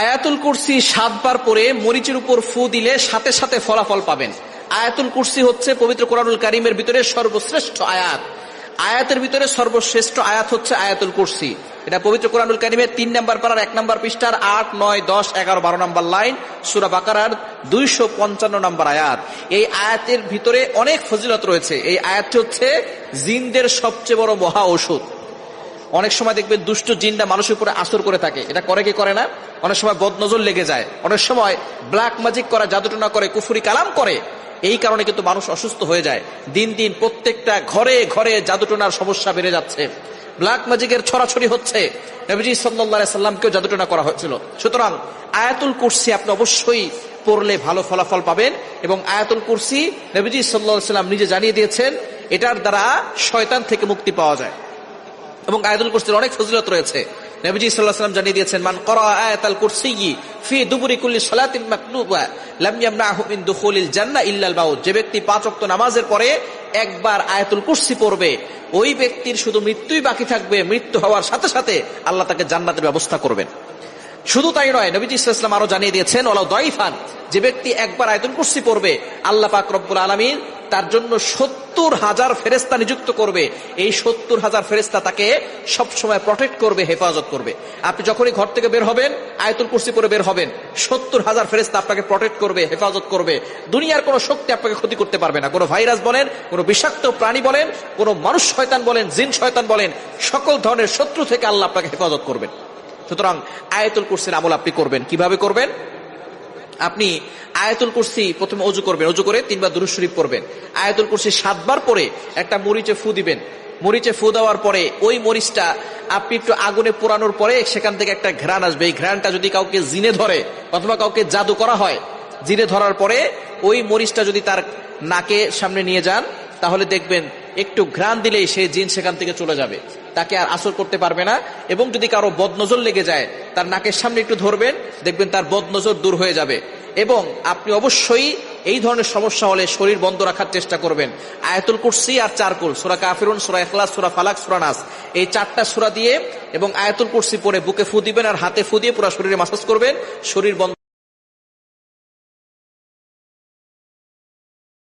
আয়াতুল কুরসি 7 বার পরে মরিচের উপর ফু দিলে সাথে সাথে ফলাফল পাবেন। আয়াতুল কুরসি হচ্ছে পবিত্র কোরআনুল কারীমের ভিতরে সর্বশ্রেষ্ঠ আয়াত। আয়াতের ভিতরে সর্বশ্রেষ্ঠ আয়াত হচ্ছে আয়াতুল কুরসি। এটা পবিত্র কোরআনুল কারীমের 3 নম্বর পারার 1 নম্বর পৃষ্ঠার 8, 9, 10, 11, 12 নম্বর লাইন, সূরা বাকারার 255 নম্বর আয়াত। এই আয়াতের ভিতরে অনেক ফজিলত রয়েছে। এই আয়াতটি হচ্ছে জিনদের সবচেয়ে বড় মহা ঔষধ। অনেক সময় দেখবেন দুষ্ট জিনরা মানুষের উপরে আসর করে থাকে। এটা করে কি করে না? অনেক সময় বদনজর লেগে যায়, অনেক সময় ব্ল্যাক ম্যাজিক করা, জাদুটনা করে, কুফরি কালাম করে। এই কারণে কিন্তু মানুষ অসুস্থ হয়ে যায়। দিন দিন প্রত্যেকটা ঘরে ঘরে জাদুটনার সমস্যা বেড়ে যাচ্ছে, ব্ল্যাক ম্যাজিকের ছড়াছড়ি হচ্ছে। নবীজি সাল্লাল্লাহু আলাইহি সাল্লামকেও জাদুটনা করা হয়েছিল। সুতরাং আয়াতুল কুরসি আপনি অবশ্যই পড়লে ভালো ফলাফল পাবেন। এবং আয়াতুল কুরসি নবীজি সাল্লাল্লাহু আলাইহি সাল্লাম নিজে জানিয়ে দিয়েছেন, এটার দ্বারা শয়তান থেকে মুক্তি পাওয়া যায়। এবং আয়াতুল কুরসির অনেক ফজিলত রয়েছে। নবীজি সাল্লাল্লাহু আলাইহি ওয়াসাল্লাম জানিয়ে দিয়েছেন, মান ক্বারা আয়াতাল কুরসি ফি দুবুরি কুল্লি সালাতিন মাকতুবা লাম ইয়ামনাহু মিন দুখুলিল জান্নাহ ইল্লাল মাউত। যে ব্যক্তি 5 ওয়াক্ত নামাজের পরে একবার আয়াতুল কুরসি পড়বে, ওই ব্যক্তির শুধু মৃত্যুই বাকি থাকবে। মৃত্যু হওয়ার সাথে সাথে আল্লাহ তাকে জান্নাতের ব্যবস্থা করবেন। শুধু তাই নয়, নবীজি সাল্লাল্লাহু আলাইহি ওয়াসাল্লাম আরো জানিয়ে দিয়েছেন, ওয়ালাউ দাইফান, যে ব্যক্তি একবার আয়াতুল কুরসি পড়বে, আল্লাহ পাক রব্বুল আলামিন তার জন্য 70,000 ফেরেশতা নিযুক্ত করবে। এই 70,000 ফেরেশতা তাকে সব সময় প্রটেক্ট করবে, হেফাজত করবে। আপনি যখনই ঘর থেকে বের হবেন, আয়াতুল কুরসি পড়ে বের হবেন, 70,000 ফেরেশতা আপনাকে প্রটেক্ট করবে, হেফাজত করবে। দুনিয়ার কোনো শক্তি আপনাকে ক্ষতি করতে পারবে না। কোনো ভাইরাস বলেন, কোনো বিষাক্ত প্রাণী বলেন, কোনো মানুষ শয়তান বলেন, জিন শয়তান বলেন, সকল ধরনের শত্রু থেকে আল্লাহ আপনাকে হেফাজত করবেন। সুতরাং আয়াতুল কুরসির আমল আপনি করবেন। কিভাবে করবেন? আপনি আয়াতুল কুরসি প্রথমে ওযু করবেন, ওযু করে 3 বার দুরূদ শরীফ পড়বেন। আয়াতুল কুরসি 7 বার পরে একটা মরিচে ফু দিবেন। মরিচে ফু দেওয়ার পরে ওই মরিচটা আপনি একটু আগুনে পোড়ানোর পরে সেখান থেকে একটা ঘ্রাণ আসবে। এই ঘ্রাণটা যদি কাউকে জিনে ধরে অথবা কাউকে জাদু করা হয়, জিনে ধরার পরে ওই মরিচটা যদি তার নাকের সামনে নিয়ে যান, তাহলে দেখবেন একটু ঘ্রাণ দিলেই সেই জিন সেখান থেকে চলে যাবে, তাকে আর আসর করতে পারবে না। এবং যদি কারো বদনজর লেগে যায়, তার নাকের সামনে একটু ধরবেন, দেখবেন তার বদনজর দূর হয়ে যাবে। এবং আপনি অবশ্যই এই ধরনের সমস্যা হলে শরীর বন্ধ রাখার চেষ্টা করবেন। আয়াতুল কুরসি আর 4 কুল, সূরা কাফিরুন, সূরা ইখলাস, সূরা ফালাক, সূরা নাস, এই 4টা সূরা দিয়ে এবং আয়াতুল কুরসি পড়ে বুকে ফু দিবেন আর হাতে ফু দিয়ে পুরো শরীরে মাসাজ করবেন। শরীর বন্ধ